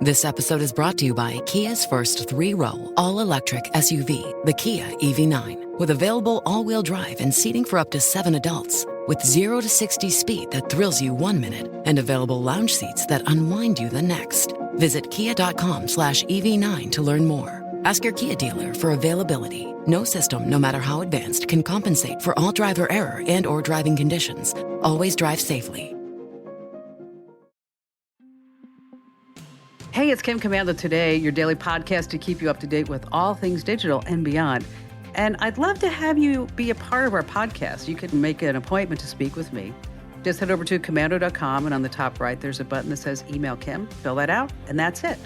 This episode is brought to you by Kia's first three-row, all-electric SUV, the Kia EV9, with available all-wheel drive and seating for up to 7 adults. With 0 to 60 speed that thrills you 1 minute and available lounge seats that unwind you the next. Visit kia.com/EV9 to learn more. Ask your Kia dealer for availability. No system, no matter how advanced, can compensate for all driver error and or driving conditions. Always drive safely. Hey, it's Kim Commando today, your daily podcast to keep you up to date with all things digital and beyond. And I'd love to have you be a part of our podcast. You can make an appointment to speak with me. Just head over to commando.com, and on the top right, there's a button that says Email Kim. Fill that out, and that's it.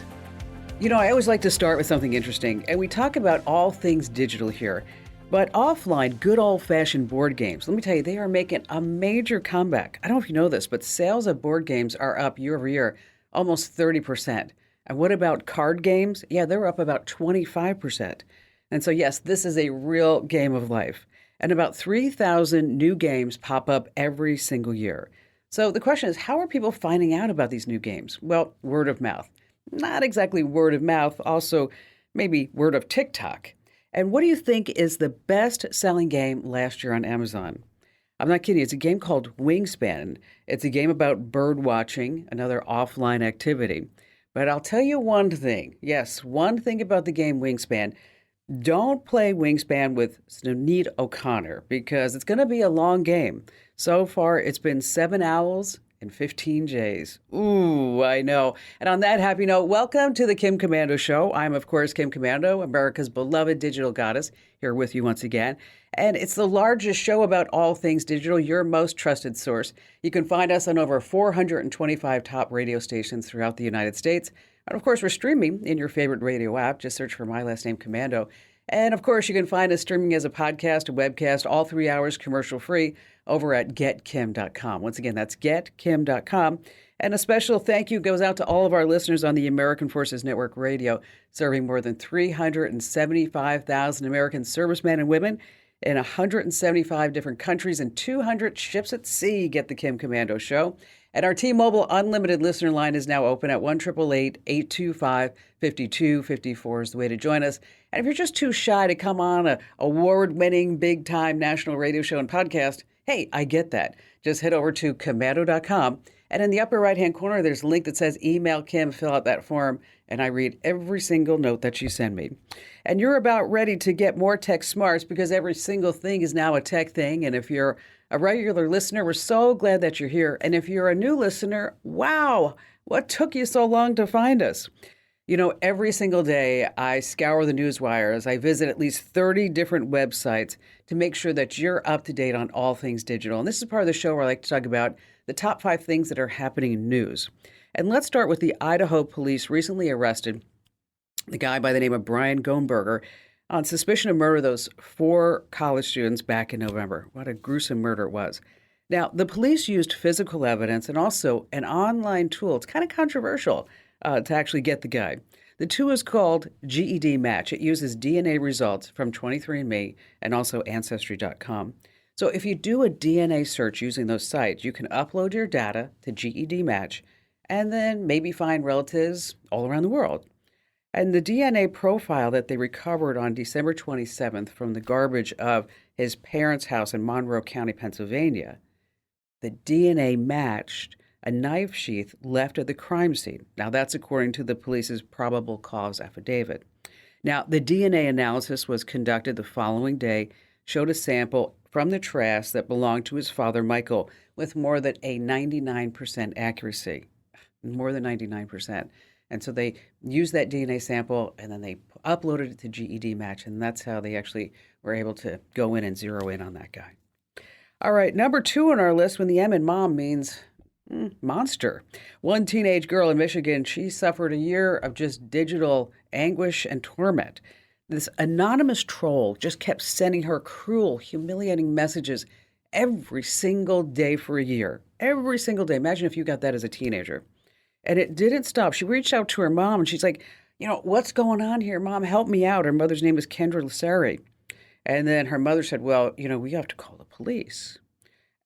You know, I always like to start with something interesting, and we talk about all things digital here. But offline, good old-fashioned board games, let me tell you, they are making a major comeback. I don't know if you know this, but sales of board games are up year over year, almost 30%. And what about card games? Yeah, they're up about 25%. And so, yes, this is a real game of life. And about 3,000 new games pop up every single year. So the question is, how are people finding out about these new games? Well, word of mouth. Not exactly word of mouth, also maybe word of TikTok. And what do you think is the best-selling game last year on Amazon? I'm not kidding. It's a game called Wingspan. It's a game about bird watching, another offline activity. But I'll tell you one thing. Yes, one thing about the game Wingspan. Don't play Wingspan with Sinead O'Connor because it's going to be a long game. So far, it's been 7 hours and 15 J's. Ooh, I know. And on that happy note, welcome to the Kim Commando Show. I'm, of course, Kim Commando, America's beloved digital goddess, here with you once again. And it's the largest show about all things digital, your most trusted source. You can find us on over 425 top radio stations throughout the United States. And of course, we're streaming in your favorite radio app. Just search for my last name, Commando. And of course, you can find us streaming as a podcast, a webcast, all 3 hours commercial free over at getkim.com. Once again, that's getkim.com. And a special thank you goes out to all of our listeners on the American Forces Network Radio, serving more than 375,000 American servicemen and women in 175 different countries and 200 ships at sea. Get the Kim Commando Show. And our T-Mobile Unlimited listener line is now open at 1-888-825-5254 is the way to join us. And if you're just too shy to come on a award-winning, big-time national radio show and podcast, hey, I get that. Just head over to commando.com. And in the upper right-hand corner, there's a link that says Email Kim. Fill out that form, and I read every single note that you send me. And you're about ready to get more tech smarts because every single thing is now a tech thing. And if you're a regular listener, we're so glad that you're here. And if you're a new listener, wow, what took you so long to find us? You know, every single day I scour the news wires. I visit at least 30 different websites to make sure that you're up to date on all things digital. And this is part of the show where I like to talk about the top 5 things that are happening in news. And let's start with the Idaho police recently arrested the guy by the name of Brian Goldberger on suspicion of murder of those 4 college students back in November. What a gruesome murder it was. Now, the police used physical evidence and also an online tool. It's kind of controversial to actually get the guy. The tool is called GED Match. It uses DNA results from 23andMe and also Ancestry.com. So if you do a DNA search using those sites, you can upload your data to GED Match and then maybe find relatives all around the world. And the DNA profile that they recovered on December 27th from the garbage of his parents' house in Monroe County, Pennsylvania, the DNA matched a knife sheath left at the crime scene. Now, that's according to the police's probable cause affidavit. Now, the DNA analysis was conducted the following day, showed a sample from the trash that belonged to his father, Michael, with more than a 99% accuracy. More than 99%. And so they used that DNA sample and then they uploaded it to GED Match, and that's how they actually were able to go in and zero in on that guy. All right, number 2 on our list when the M in mom means monster. One teenage girl in Michigan, she suffered a year of just digital anguish and torment. This anonymous troll just kept sending her cruel, humiliating messages every single day for a year. Every single day. Imagine if you got that as a teenager. And it didn't stop. She reached out to her mom and she's like, you know, what's going on here? Mom, help me out. Her mother's name is Kendra Lasseri. And then her mother said, well, you know, we have to call the police.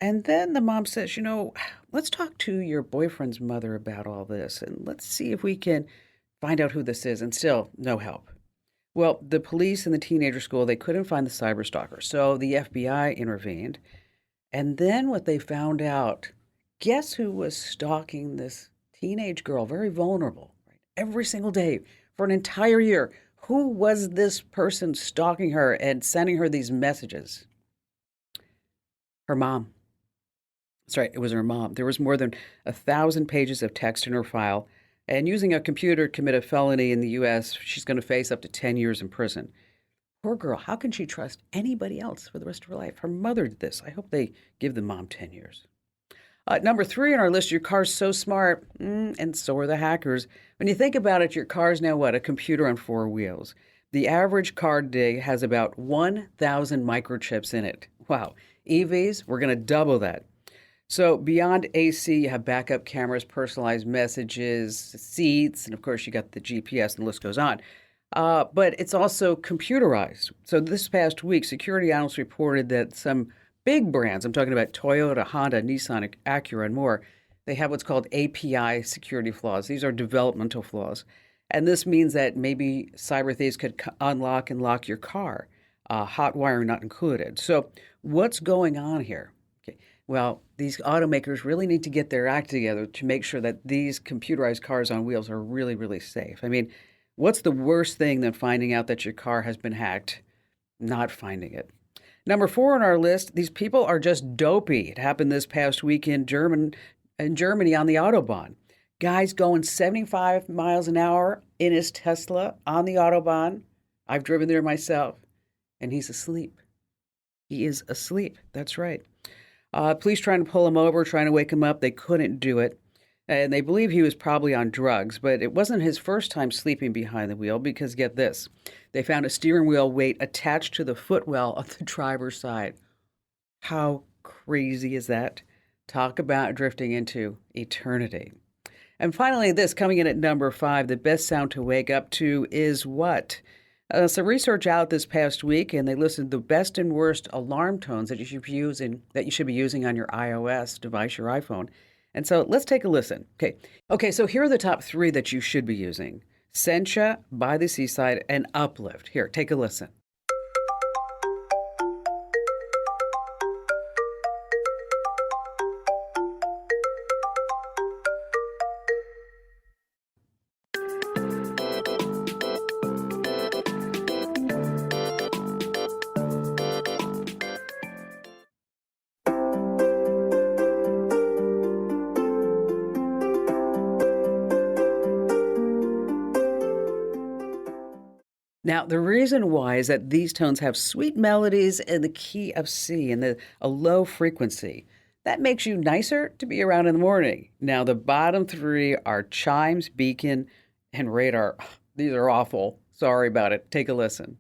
And then the mom says, you know, let's talk to your boyfriend's mother about all this and let's see if we can find out who this is, and still no help. Well, the police and the teenager school, they couldn't find the cyber stalker, so the FBI intervened. And then what they found out, guess who was stalking this teenage girl, very vulnerable, right? Every single day for an entire year. Who was this person stalking her and sending her these messages? Her mom. That's right, it was her mom. There was more than 1,000 pages of text in her file. And using a computer to commit a felony in the U.S., she's going to face up to 10 years in prison. Poor girl, how can she trust anybody else for the rest of her life? Her mother did this. I hope they give the mom 10 years. Number 3 on our list, your car's so smart, and so are the hackers. When you think about it, your car's now what? A computer on 4 wheels. The average car today has about 1,000 microchips in it. Wow. EVs, we're going to double that. So beyond AC, you have backup cameras, personalized messages, seats, and of course you got the GPS, and the list goes on. But it's also computerized. So this past week, security analysts reported that some big brands, I'm talking about Toyota, Honda, Nissan, Acura, and more, they have what's called API security flaws. These are developmental flaws. And this means that maybe cyber thieves could unlock and lock your car, hot wiring not included. So what's going on here? Okay. Well, these automakers really need to get their act together to make sure that these computerized cars on wheels are really, really safe. I mean, what's the worst thing than finding out that your car has been hacked? Not finding it. Number 4 on our list, these people are just dopey. It happened this past week in Germany on the Autobahn. Guy's going 75 miles an hour in his Tesla on the Autobahn. I've driven there myself, and he's asleep. He is asleep. That's right. Police trying to pull him over, trying to wake him up. They couldn't do it. And they believe he was probably on drugs, but it wasn't his first time sleeping behind the wheel because get this, they found a steering wheel weight attached to the footwell of the driver's side. How crazy is that? Talk about drifting into eternity. And finally, this coming in at number 5, the best sound to wake up to is what? Some research out this past week, and they listed the best and worst alarm tones that you should be using on your iOS device, your iPhone. And so let's take a listen. Okay, so here are the top 3 that you should be using. Sencha, By the Seaside, and Uplift. Here, take a listen. Now, the reason why is that these tones have sweet melodies in the key of C and a low frequency. That makes you nicer to be around in the morning. Now, the bottom 3 are chimes, beacon, and radar. These are awful. Sorry about it. Take a listen.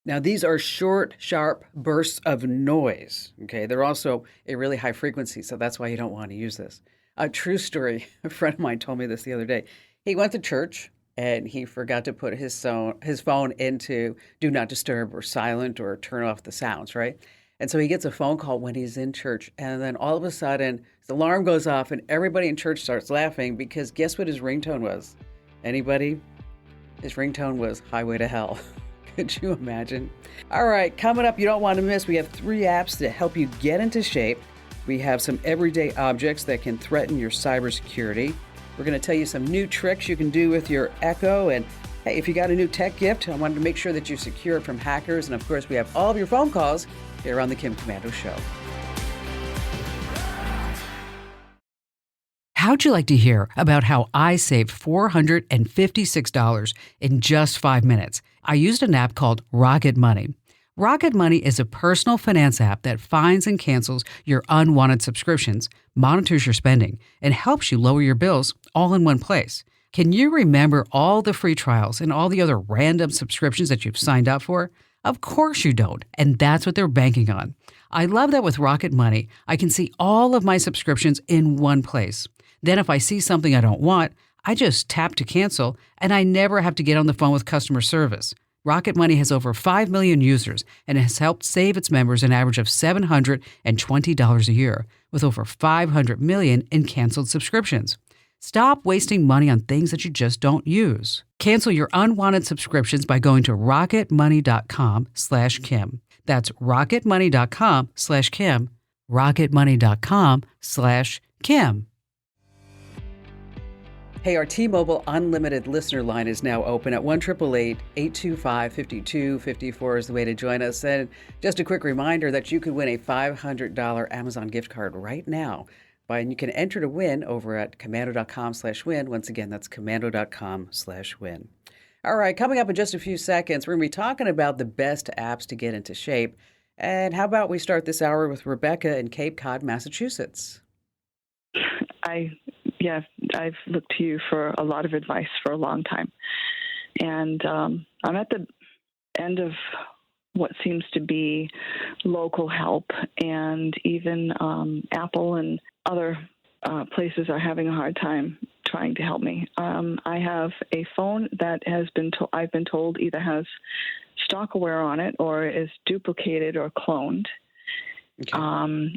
Now, these are short, sharp bursts of noise. Okay, they're also a really high frequency, so that's why you don't want to use this. A true story, a friend of mine told me this the other day. He went to church and he forgot to put his phone into do not disturb or silent or turn off the sounds, right? And so he gets a phone call when he's in church, and then all of a sudden, his alarm goes off and everybody in church starts laughing because guess what his ringtone was? Anybody? His ringtone was Highway to Hell. Could you imagine? All right, coming up, you don't want to miss, we have 3 apps that help you get into shape. We have some everyday objects that can threaten your cybersecurity. We're going to tell you some new tricks you can do with your Echo. And hey, if you got a new tech gift, I wanted to make sure that you secure it from hackers. And of course, we have all of your phone calls here on The Kim Komando Show. How'd you like to hear about how I saved $456 in just 5 minutes? I used an app called Rocket Money. Rocket Money is a personal finance app that finds and cancels your unwanted subscriptions, monitors your spending, and helps you lower your bills all in one place. Can you remember all the free trials and all the other random subscriptions that you've signed up for? Of course you don't, and that's what they're banking on. I love that with Rocket Money, I can see all of my subscriptions in one place. Then if I see something I don't want, I just tap to cancel, and I never have to get on the phone with customer service. Rocket Money has over 5 million users and has helped save its members an average of $720 a year, with over 500 million in canceled subscriptions. Stop wasting money on things that you just don't use. Cancel your unwanted subscriptions by going to rocketmoney.com/Kim. That's rocketmoney.com/Kim. rocketmoney.com/Kim. Hey, our T-Mobile Unlimited listener line is now open at 1-888-825-5254 is the way to join us. And just a quick reminder that you could win a $500 Amazon gift card right now. And you can enter to win over at commando.com/win. Once again, that's commando.com/win. All right, coming up in just a few seconds, we're going to be talking about the best apps to get into shape. And how about we start this hour with Rebecca in Cape Cod, Massachusetts? I've looked to you for a lot of advice for a long time. And I'm at the end of what seems to be local help, and even Apple and other places are having a hard time trying to help me. I have a phone that I've been told either has stalkerware on it or is duplicated or cloned. Okay.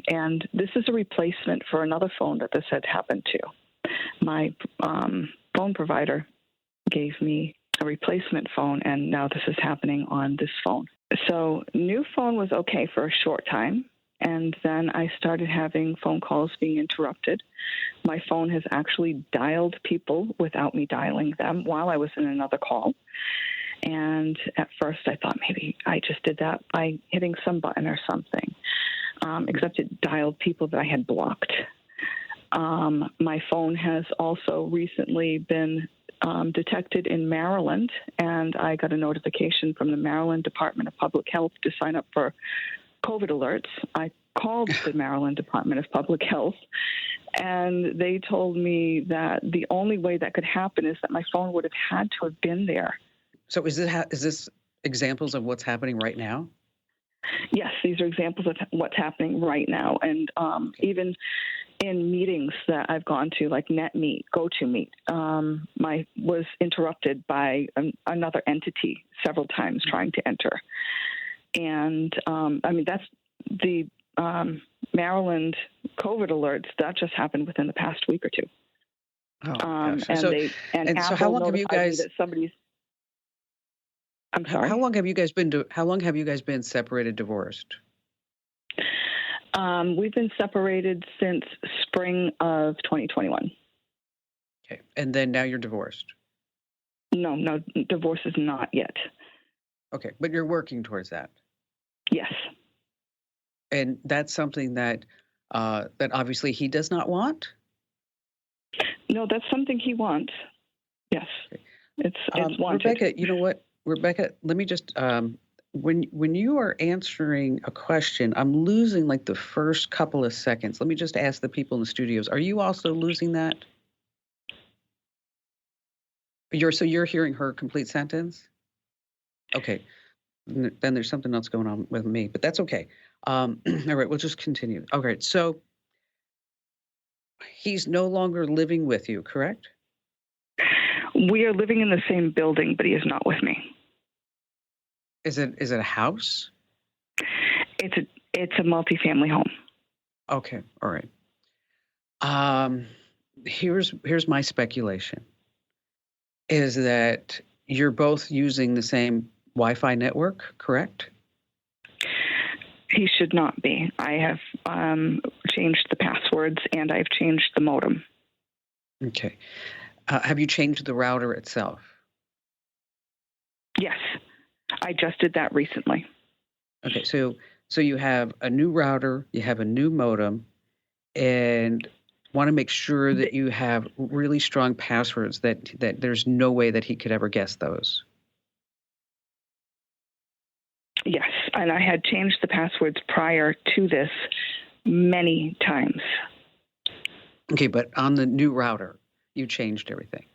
And this is a replacement for another phone that this had happened to. My phone provider gave me a replacement phone, and now this is happening on this phone. So new phone was okay for a short time, and then I started having phone calls being interrupted. My phone has actually dialed people without me dialing them while I was in another call. And at first I thought maybe I just did that by hitting some button or something, except it dialed people that I had blocked. My phone has also recently been detected in Maryland, and I got a notification from the Maryland Department of Public Health to sign up for COVID alerts. I called the Maryland Department of Public Health, and they told me that the only way that could happen is that my phone would have had to have been there. So is this examples of what's happening right now? Yes, these are examples of what's happening right now. And even in meetings that I've gone to, like NetMeet, GoToMeet, was interrupted by another entity several times trying to enter. And that's the Maryland COVID alerts that just happened within the past week or two. Oh, and so how long have you guys? That somebody's. I'm sorry. How long have you guys been separated, divorced? We've been separated since spring of 2021. Okay, and then now you're divorced. No, divorce is not yet. Okay, but you're working towards that. Yes. And that's something that obviously he does not want? No, that's something he wants. Yes. Okay. It's wanted. Rebecca, you know what? Rebecca, let me just, when you are answering a question, I'm losing like the first couple of seconds. Let me just ask the people in the studios, are you also losing that? You're hearing her complete sentence? Okay. Then there's something else going on with me, but that's okay. All right, we'll just continue. Okay, so he's no longer living with you, correct? We are living in the same building, but he is not with me. Is it a house? It's a multifamily home. Okay, all right. Here's my speculation. Is that you're both using the same Wi-Fi network, correct? He should not be. I have changed the passwords and I've changed the modem. Okay. Have you changed the router itself? Yes. I just did that recently. Okay, so you have a new router, you have a new modem, and want to make sure that you have really strong passwords that there's no way that he could ever guess those. Yes, and I had changed the passwords prior to this many times. Okay, but on the new router, you changed everything.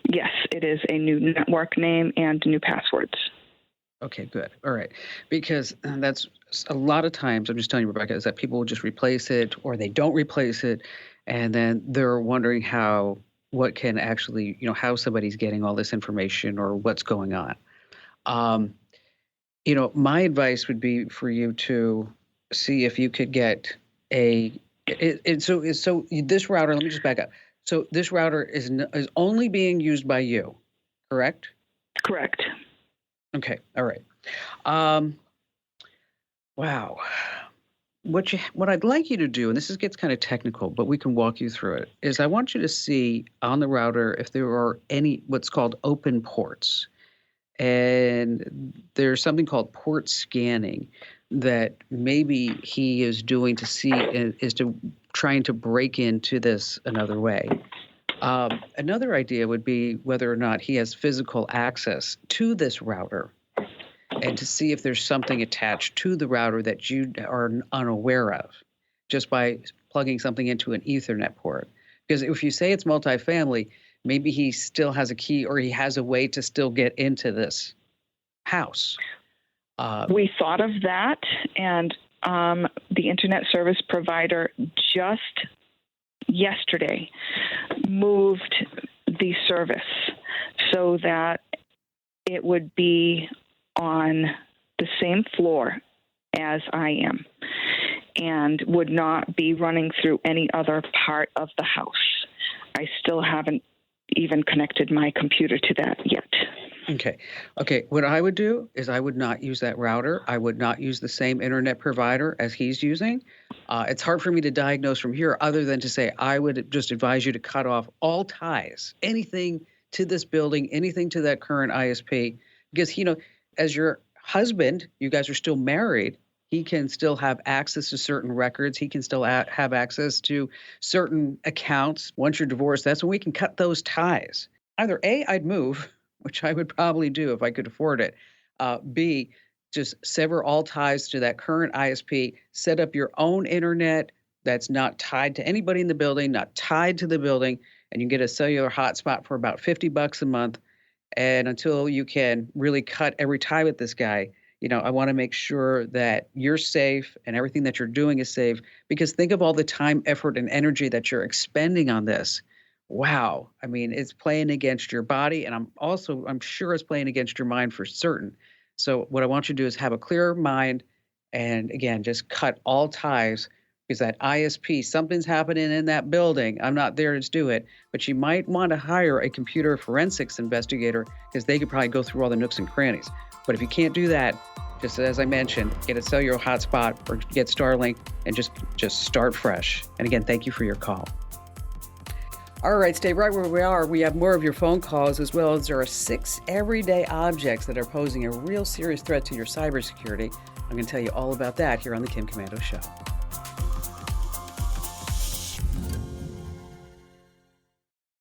Yes, it is a new network name and new passwords. Okay, good. All right. Because that's a lot of times, I'm just telling you, Rebecca, is that people will just replace it or they don't replace it. And then they're wondering how what can actually, how somebody's getting all this information or what's going on. Um, my advice would be for you to see if you could get so this router, let me just back up. So this router is only being used by you, correct? Correct. Okay. All right. Um, wow. What I'd like you to do, and gets kind of technical, but we can walk you through it, is I want you to see on the router if there are any what's called open ports. And there's something called port scanning that maybe he is doing to see is to trying to break into this another way. Another idea would be whether or not he has physical access to this router and to see if there's something attached to the router that you are unaware of just by plugging something into an Ethernet port. Because if you say it's multifamily, maybe he still has a key or he has a way to still get into this house. We thought of that, and the internet service provider just yesterday moved the service so that it would be on the same floor as I am and would not be running through any other part of the house. I still haven't even connected my computer to that yet. Okay. What I would do is I would not use that router. I would not use the same internet provider as he's using. It's hard for me to diagnose from here other than to say I would just advise you to cut off all ties, anything to this building, anything to that current ISP, because, as your husband, you guys are still married. He can still have access to certain records. He can still have access to certain accounts. Once you're divorced, that's when we can cut those ties. Either A, I'd move, which I would probably do if I could afford it. B, just sever all ties to that current ISP, set up your own internet that's not tied to anybody in the building, not tied to the building, and you get a cellular hotspot for about $50 a month. And until you can really cut every tie with this guy, I want to make sure that you're safe and everything that you're doing is safe, because think of all the time, effort, and energy that you're expending on this. Wow. I mean, it's playing against your body, and I'm sure it's playing against your mind for certain. So what I want you to do is have a clear mind and, again, just cut all ties, because that ISP, something's happening in that building. I'm not there to do it, but you might want to hire a computer forensics investigator, because they could probably go through all the nooks and crannies. But if you can't do that, just as I mentioned, get a cellular hotspot or get Starlink and just start fresh. And again, thank you for your call. All right, stay right where we are. We have more of your phone calls, as well as there are 6 everyday objects that are posing a real serious threat to your cybersecurity. I'm going to tell you all about that here on The Kim Komando Show.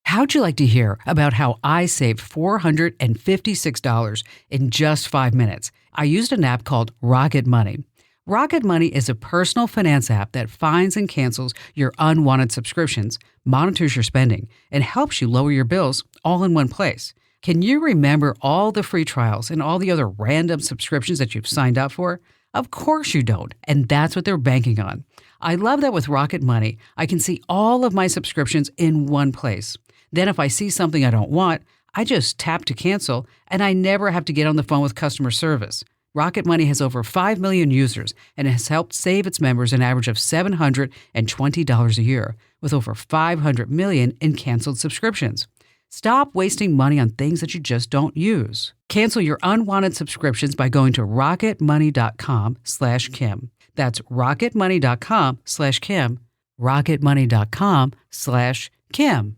How'd you like to hear about how I saved $456 in just 5 minutes? I used an app called Rocket Money. Rocket Money is a personal finance app that finds and cancels your unwanted subscriptions, monitors your spending, and helps you lower your bills all in one place. Can you remember all the free trials and all the other random subscriptions that you've signed up for? Of course you don't, and that's what they're banking on. I love that with Rocket Money, I can see all of my subscriptions in one place. Then if I see something I don't want, I just tap to cancel, and I never have to get on the phone with customer service. Rocket Money has over 5 million users and has helped save its members an average of $720 a year, with over 500 million in canceled subscriptions. Stop wasting money on things that you just don't use. Cancel your unwanted subscriptions by going to rocketmoney.com/Kim. That's rocketmoney.com/Kim. rocketmoney.com/Kim.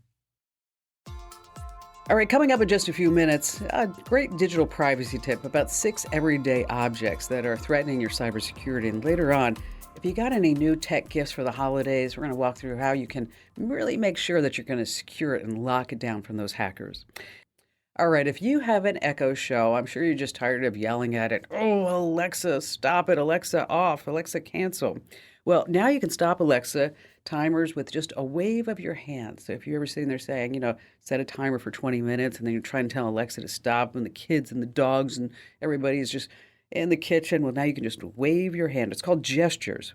All right, coming up in just a few minutes, a great digital privacy tip about 6 everyday objects that are threatening your cybersecurity. And later on, if you got any new tech gifts for the holidays, we're going to walk through how you can really make sure that you're going to secure it and lock it down from those hackers. All right, if you have an Echo Show, I'm sure you're just tired of yelling at it. Oh, Alexa, stop it. Alexa, off. Alexa, cancel. Well, now you can stop Alexa timers with just a wave of your hand. So if you're ever sitting there saying, set a timer for 20 minutes, and then you're trying to tell Alexa to stop, and the kids and the dogs and everybody is just in the kitchen, well, now you can just wave your hand. It's called gestures.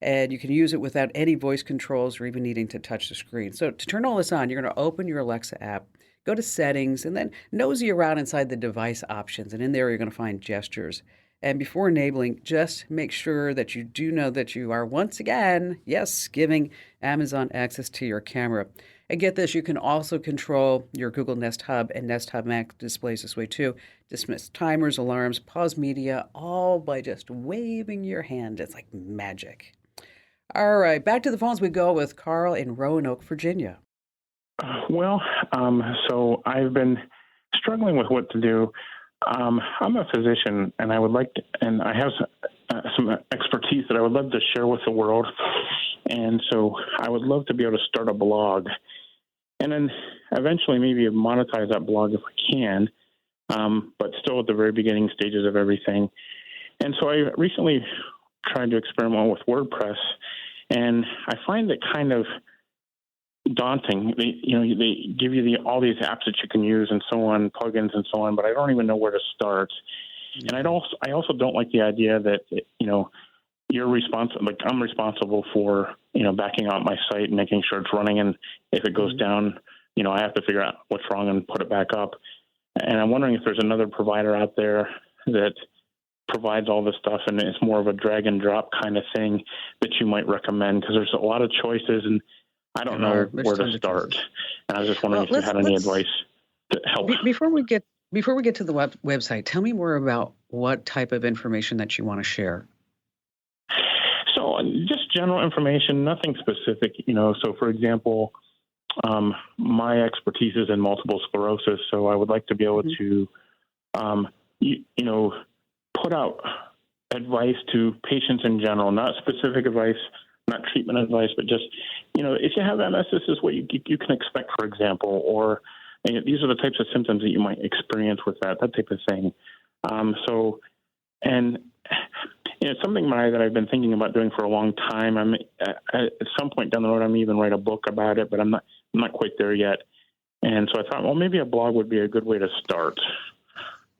and you can use it without any voice controls or even needing to touch the screen. So to turn all this on, you're going to open your Alexa app, go to settings, and then nosy around inside the device options. And in there, you're going to find gestures. And before enabling, just make sure that you do know that you are once again, yes, giving Amazon access to your camera. And get this, you can also control your Google Nest Hub and Nest Hub Mac displays this way too. Dismiss timers, alarms, pause media, all by just waving your hand. It's like magic. All right, back to the phones we go with Carl in Roanoke, Virginia. So I've been struggling with what to do. I'm a physician, and I would like to, and I have some expertise that I would love to share with the world. And so I would love to be able to start a blog, and then eventually maybe monetize that blog if I can, but still at the very beginning stages of everything. And so I recently tried to experiment with WordPress, and I find it kind of daunting. They give you all these apps that you can use and so on, plugins and so on, but I don't even know where to start. And I also don't like the idea that you're responsible. Like I'm responsible for backing out my site and making sure it's running. And if it goes down, I have to figure out what's wrong and put it back up. And I'm wondering if there's another provider out there that provides all this stuff and it's more of a drag and drop kind of thing that you might recommend, because there's a lot of choices and I don't know where to start. And I was just wondering if you had any advice to help. Before we get to the website, tell me more about what type of information that you want to share. So just general information, nothing specific. So for example, my expertise is in multiple sclerosis, so I would like to be able to, put out advice to patients in general, not specific advice, not treatment advice, but just, if you have MS, this is what you can expect, for example, or these are the types of symptoms that you might experience with that type of thing. It's something that I've been thinking about doing for a long time. I'm at some point down the road, I'm even write a book about it, but I'm not quite there yet. And so I thought, well, maybe a blog would be a good way to start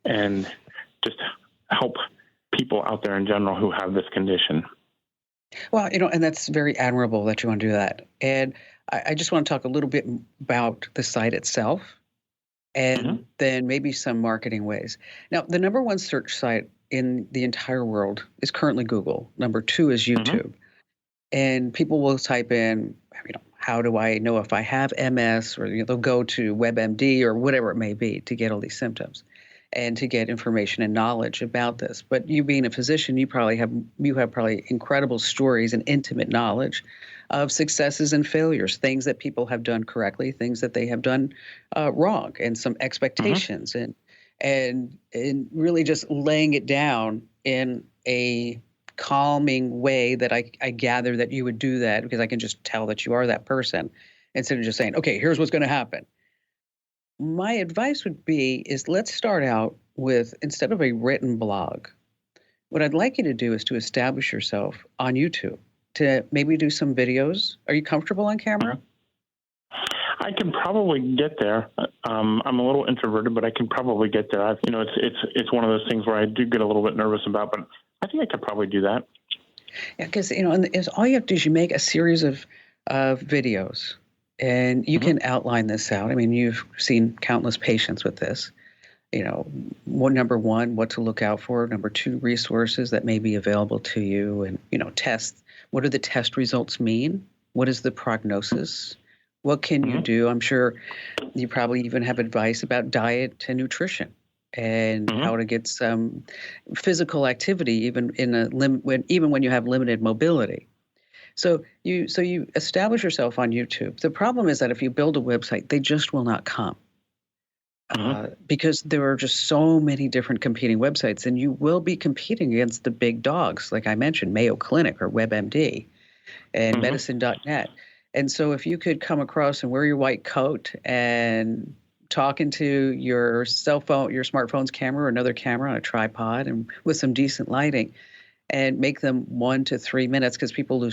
and just help people out there in general who have this condition. Well, and that's very admirable that you want to do that. And I just want to talk a little bit about the site itself and then maybe some marketing ways. Now, the number one search site in the entire world is currently Google. Number two is YouTube. And people will type in, how do I know if I have MS? Or they'll go to WebMD or whatever it may be to get all these symptoms and to get information and knowledge about this. But you being a physician, you have probably incredible stories and intimate knowledge of successes and failures, things that people have done correctly, things that they have done wrong, and some expectations, and really just laying it down in a calming way that I gather that you would do that, because I can just tell that you are that person, instead of just saying, okay, here's what's going to happen. My advice would be let's start out with, instead of a written blog, what I'd like you to do is to establish yourself on YouTube, to maybe do some videos. Are you comfortable on camera? I can probably get there. I'm a little introverted, but I can probably get there. It's one of those things where I do get a little bit nervous about, but I think I could probably do that. Yeah, because and all you have to do is you make a series of videos, and you can outline this out. I mean, you've seen countless patients with this. Number one, what to look out for. Number two, resources that may be available to you, and tests. What do the test results mean? What is the prognosis? What can you do? I'm sure you probably even have advice about diet and nutrition and how to get some physical activity, even when you have limited mobility. So you establish yourself on YouTube. The problem is that if you build a website, they just will not come because there are just so many different competing websites, and you will be competing against the big dogs, like I mentioned, Mayo Clinic or WebMD and medicine.net. And so if you could come across and wear your white coat and talk into your cell phone, your smartphone's camera, or another camera on a tripod, and with some decent lighting, and make them 1 to 3 minutes, because people will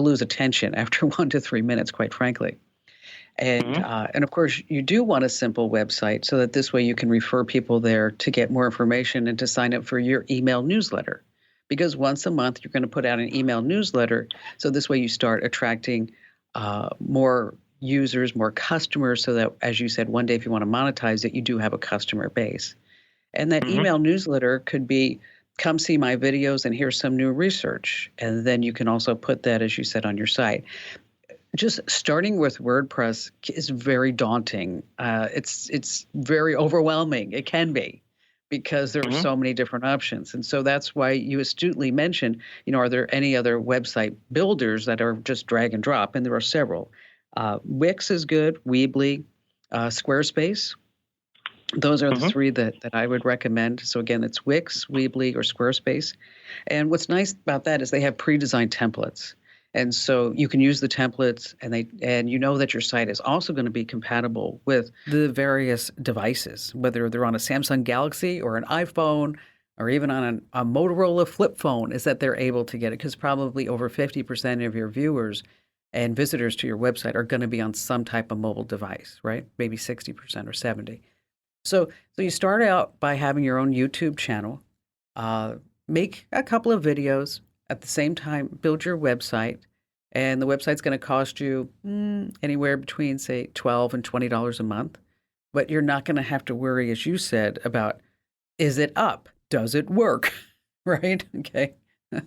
lose attention after 1 to 3 minutes, quite frankly. And of course, you do want a simple website so that this way you can refer people there to get more information and to sign up for your email newsletter, because once a month you're going to put out an email newsletter. So this way you start attracting more users, more customers, so that, as you said, one day if you want to monetize it, you do have a customer base. And that email newsletter could be, come see my videos and here's some new research. And then you can also put that, as you said, on your site. Just starting with WordPress is very daunting. It's very overwhelming. It can be, because there are so many different options. And so that's why you astutely mentioned, are there any other website builders that are just drag and drop? And there are several. Wix is good, Weebly, Squarespace. Those are the three that I would recommend. So again, it's Wix, Weebly, or Squarespace. And what's nice about that is they have pre-designed templates. And so you can use the templates, and you know that your site is also going to be compatible with the various devices, whether they're on a Samsung Galaxy or an iPhone or even on a Motorola flip phone, is that they're able to get it, because probably over 50% of your viewers and visitors to your website are going to be on some type of mobile device, right? Maybe 60% or 70%. So you start out by having your own YouTube channel, make a couple of videos. At the same time, build your website, and the website's going to cost you anywhere between, say, $12 and $20 a month. But you're not going to have to worry, as you said, about, is it up? Does it work? Right? Okay.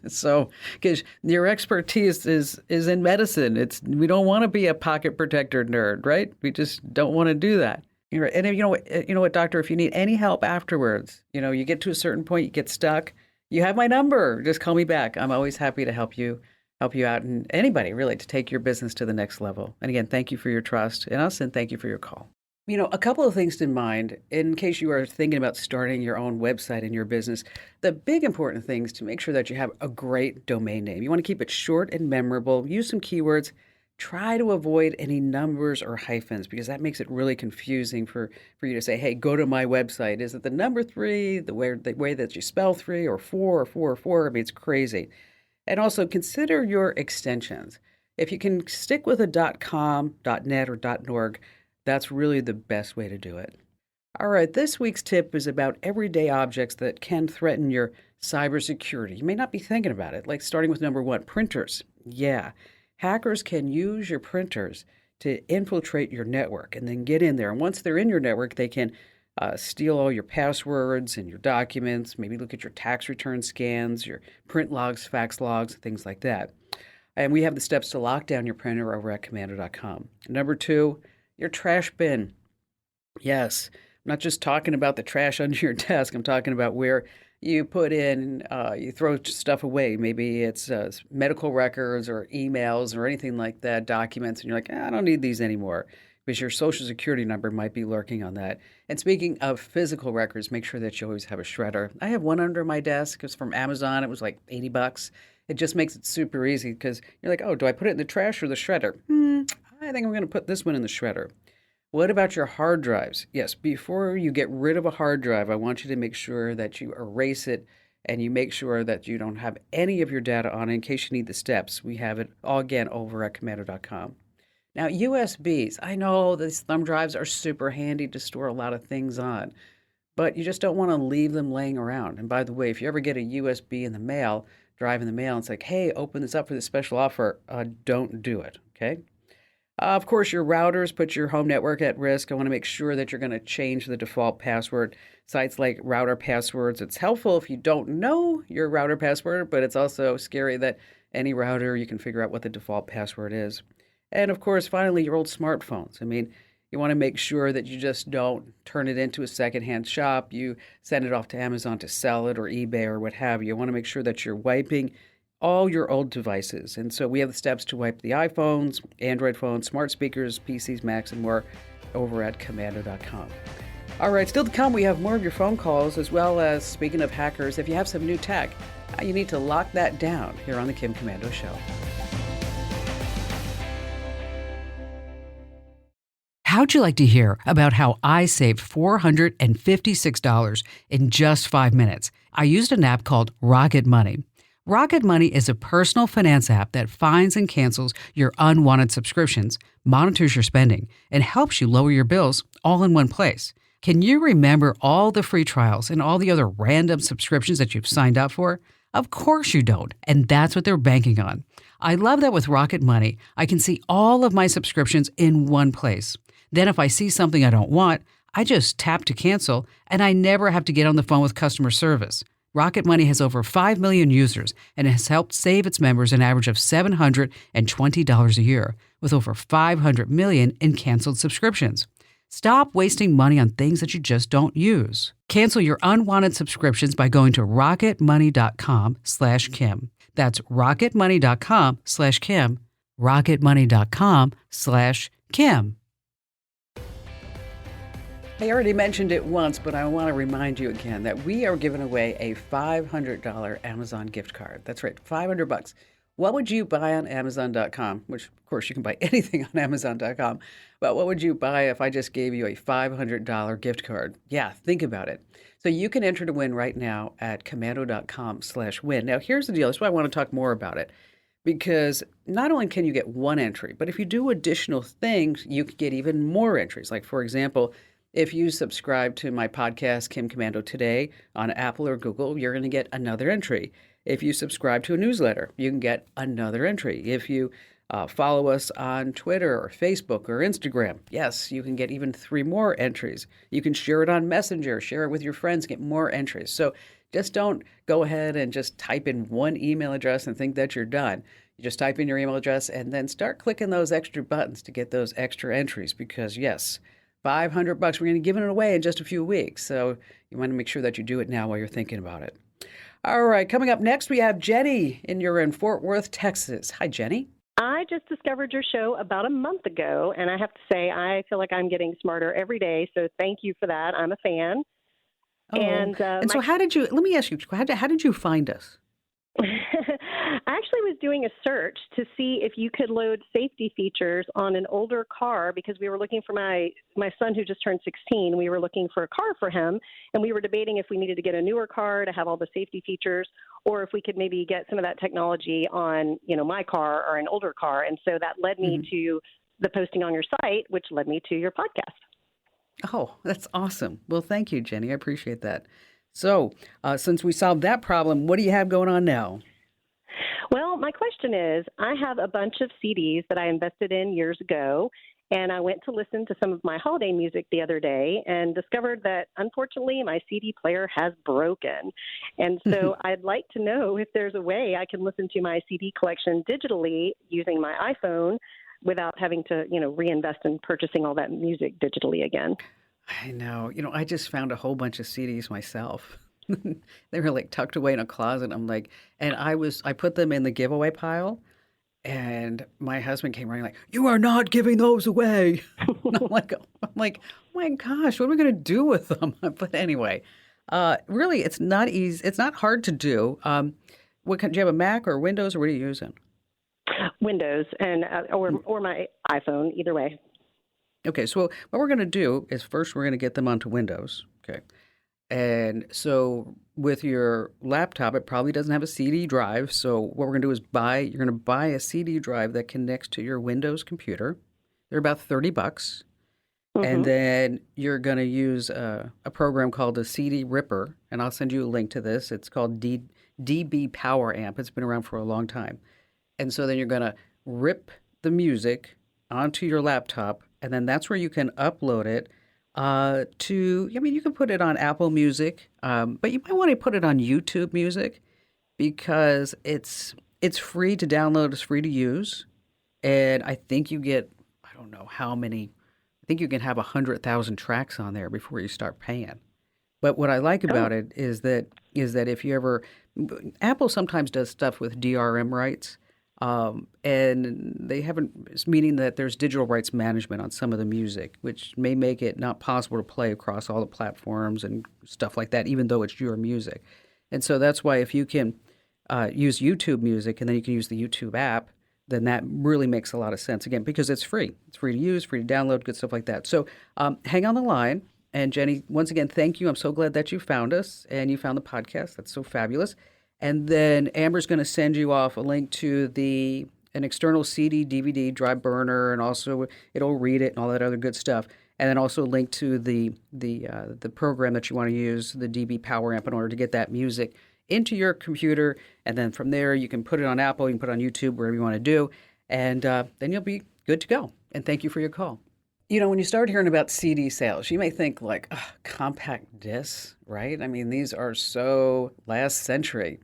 So, because your expertise is in medicine, we don't want to be a pocket protector nerd, right? We just don't want to do that. And you know what, doctor, if you need any help afterwards, you get to a certain point, you get stuck. You have my number. Just call me back. I'm always happy to help you out, and anybody really, to take your business to the next level. And again, thank you for your trust in us, and thank you for your call. A couple of things in mind in case you are thinking about starting your own website in your business. The big important thing is to make sure that you have a great domain name. You want to keep it short and memorable. Use some keywords. Try to avoid any numbers or hyphens, because that makes it really confusing for you to say, hey, go to my website. Is it the number 3, the way that you spell 3, or 4, or 4, or 4? I mean, it's crazy. And also consider your extensions. If you can stick with a .com, .net, or .org, that's really the best way to do it. All right, this week's tip is about everyday objects that can threaten your cybersecurity. You may not be thinking about it, like starting with number 1, printers. Yeah. Hackers can use your printers to infiltrate your network and then get in there. And once they're in your network, they can steal all your passwords and your documents, maybe look at your tax return scans, your print logs, fax logs, things like that. And we have the steps to lock down your printer over at commando.com. Number 2, your trash bin. Yes, I'm not just talking about the trash under your desk. I'm talking about where you put in, you throw stuff away. Maybe it's medical records or emails or anything like that, documents, and you're like, I don't need these anymore, because your social security number might be lurking on that. And speaking of physical records, make sure that you always have a shredder. I have one under my desk. It's from Amazon. It was like $80. It just makes it super easy, because you're like, oh, do I put it in the trash or the shredder? I think I'm going to put this one in the shredder. What about your hard drives? Yes, before you get rid of a hard drive, I want you to make sure that you erase it, and you make sure that you don't have any of your data on it in case you need the steps. We have it all, again, over at commando.com. Now, USBs. I know these thumb drives are super handy to store a lot of things on, but you just don't want to leave them laying around. And by the way, if you ever get a USB in the mail, drive in the mail, and it's like, hey, open this up for this special offer, don't do it, okay? Of course, your routers put your home network at risk. I want to make sure that you're going to change the default password. Sites like Router Passwords, it's helpful if you don't know your router password, but it's also scary that any router, you can figure out what the default password is. And of course, finally, your old smartphones. I mean, you want to make sure that you just don't turn it into a secondhand shop. You send it off to Amazon to sell it, or eBay, or what have you. You want to make sure that you're wiping all your old devices. And so we have the steps to wipe the iPhones, Android phones, smart speakers, PCs, Macs, and more over at commando.com. All right, still to come, we have more of your phone calls, as well as, speaking of hackers, if you have some new tech, you need to lock that down here on the Kim Komando Show. How'd you like to hear about how I saved $456 in just 5 minutes? I used an app called Rocket Money. Rocket Money is a personal finance app that finds and cancels your unwanted subscriptions, monitors your spending, and helps you lower your bills all in one place. Can you remember all the free trials and all the other random subscriptions that you've signed up for? Of course you don't, and that's what they're banking on. I love that with Rocket Money, I can see all of my subscriptions in one place. Then if I see something I don't want, I just tap to cancel, and I never have to get on the phone with customer service. Rocket Money has over 5 million users and has helped save its members an average of $720 a year, with over 500 million in canceled subscriptions. Stop wasting money on things that you just don't use. Cancel your unwanted subscriptions by going to rocketmoney.com/Kim. That's rocketmoney.com/Kim. rocketmoney.com/Kim. I already mentioned it once, but I want to remind you again that we are giving away a $500 Amazon gift card. That's right, $500. What would you buy on Amazon.com? Which, of course, you can buy anything on Amazon.com. But what would you buy if I just gave you a $500 gift card? Yeah, think about it. So you can enter to win right now at commando.com/win. Now, here's the deal. That's why I want to talk more about it. Because not only can you get one entry, but if you do additional things, you can get even more entries. Like, for example, if you subscribe to my podcast, Kim Commando Today, on Apple or Google, you're going to get another entry. If you subscribe to a newsletter, you can get another entry. If you follow us on Twitter or Facebook or Instagram, yes, you can get even 3 more entries. You can share it on Messenger, share it with your friends, get more entries. So just don't go ahead and just type in one email address and think that you're done. You just type in your email address and then start clicking those extra buttons to get those extra entries because, yes, $500. We're going to give it away in just a few weeks. So you want to make sure that you do it now while you're thinking about it. All right. Coming up next, we have Jenny, and you're in Fort Worth, Texas. Hi, Jenny. I just discovered your show about a month ago, and I have to say I feel like I'm getting smarter every day. So thank you for that. I'm a fan. Oh. And so how did you, let me ask you, how did you find us? I actually was doing a search to see if you could load safety features on an older car because we were looking for my son who just turned 16. We were looking for a car for him, and we were debating if we needed to get a newer car to have all the safety features or if we could maybe get some of that technology on, my car or an older car. And so that led me to the posting on your site, which led me to your podcast. Oh, that's awesome. Well, thank you, Jenny. I appreciate that. So, since we solved that problem, what do you have going on now? Well, my question is, I have a bunch of CDs that I invested in years ago, and I went to listen to some of my holiday music the other day and discovered that, unfortunately, my CD player has broken. And so I'd like to know if there's a way I can listen to my CD collection digitally using my iPhone without having to, reinvest in purchasing all that music digitally again. I know. I just found a whole bunch of CDs myself. They were like tucked away in a closet. I'm like, and I put them in the giveaway pile, and my husband came running like, "You are not giving those away." And I'm like, oh my gosh, what are we going to do with them? But anyway, really, it's not easy. It's not hard to do. Do you have a Mac or Windows, or what are you using? Windows and or my iPhone, either way. Okay, so what we're going to do is first we're going to get them onto Windows. Okay. And so with your laptop, it probably doesn't have a CD drive. So what we're going to do is you're going to buy a CD drive that connects to your Windows computer. They're about $30. And then you're going to use a program called a CD Ripper. And I'll send you a link to this. It's called DB Power Amp. It's been around for a long time. And so then you're going to rip the music onto your laptop. And then that's where you can upload it you can put it on Apple Music, but you might want to put it on YouTube Music because it's free to download, it's free to use. And I think you get, I don't know how many, I think you can have 100,000 tracks on there before you start paying. But what I like about it is that if you ever, Apple sometimes does stuff with DRM rights. And they haven't, meaning that there's digital rights management on some of the music, which may make it not possible to play across all the platforms and stuff like that, even though it's your music. And so that's why if you can use YouTube Music and then you can use the YouTube app, then that really makes a lot of sense, again, because it's free. It's free to use, free to download, good stuff like that. So hang on the line. And Jenny, once again, thank you. I'm so glad that you found us and you found the podcast. That's so fabulous. And then Amber's going to send you off a link to an external CD, DVD, drive burner, and also it'll read it and all that other good stuff. And then also a link to the program that you want to use, the DB Power Amp, in order to get that music into your computer, and then from there you can put it on Apple, you can put it on YouTube, wherever you want to do, and then you'll be good to go. And thank you for your call. You know, when you start hearing about CD sales, you may think like, compact discs, right? I mean, these are so last century.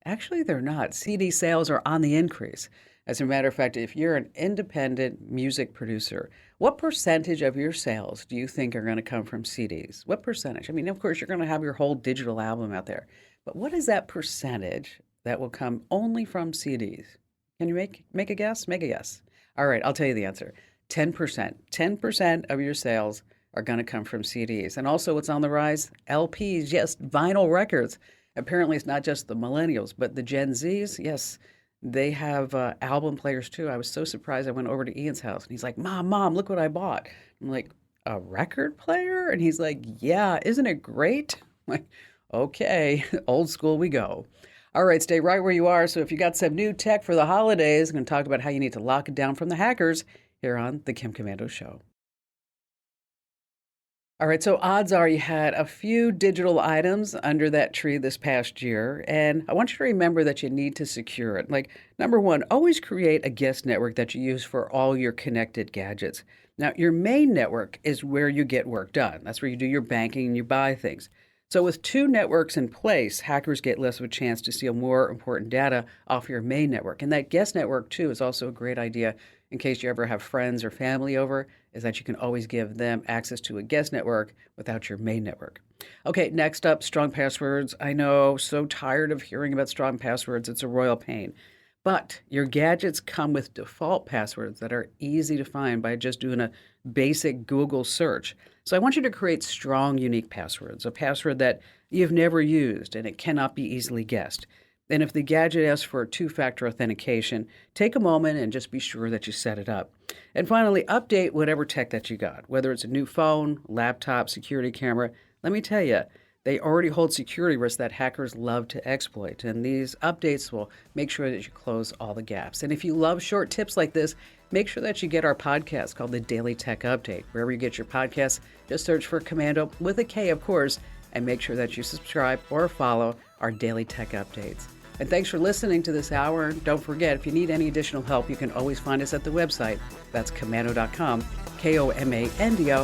Actually, they're not. CD sales are on the increase. As a matter of fact, if you're an independent music producer, what percentage of your sales do you think are going to come from CDs? What percentage? I mean, of course, you're going to have your whole digital album out there, but what is that percentage that will come only from CDs? Can you make a guess? Make a guess. All right, I'll tell you the answer. 10%. 10% of your sales are going to come from CDs. And also what's on the rise? LPs, yes, vinyl records. Apparently it's not just the millennials, but the Gen Zs, yes, they have album players too. I was so surprised. I went over to Ian's house and he's like, Mom, look what I bought. I'm like, a record player? And he's like, yeah, isn't it great? I'm like, okay, old school we go. All right, stay right where you are. So if you got some new tech for the holidays, I'm going to talk about how you need to lock it down from the hackers here on The Kim Komando Show. All right, so odds are you had a few digital items under that tree this past year, and I want you to remember that you need to secure it. Like, number one, always create a guest network that you use for all your connected gadgets. Now, your main network is where you get work done. That's where you do your banking and you buy things. So with two networks in place, hackers get less of a chance to steal more important data off your main network. And that guest network, too, is also a great idea in case you ever have friends or family over, is that you can always give them access to a guest network without your main network. Okay, next up, strong passwords. I know, so tired of hearing about strong passwords. It's a royal pain. But your gadgets come with default passwords that are easy to find by just doing a basic Google search. So I want you to create strong, unique passwords, a password that you've never used and it cannot be easily guessed. And if the gadget asks for two-factor authentication, take a moment and just be sure that you set it up. And finally, update whatever tech that you got, whether it's a new phone, laptop, security camera. Let me tell you, they already hold security risks that hackers love to exploit. And these updates will make sure that you close all the gaps. And if you love short tips like this, make sure that you get our podcast called The Daily Tech Update. Wherever you get your podcasts, just search for Komando with a K, of course, and make sure that you subscribe or follow our Daily Tech Updates. And thanks for listening to this hour. Don't forget, if you need any additional help, you can always find us at the website. That's komando.com, Komando.com.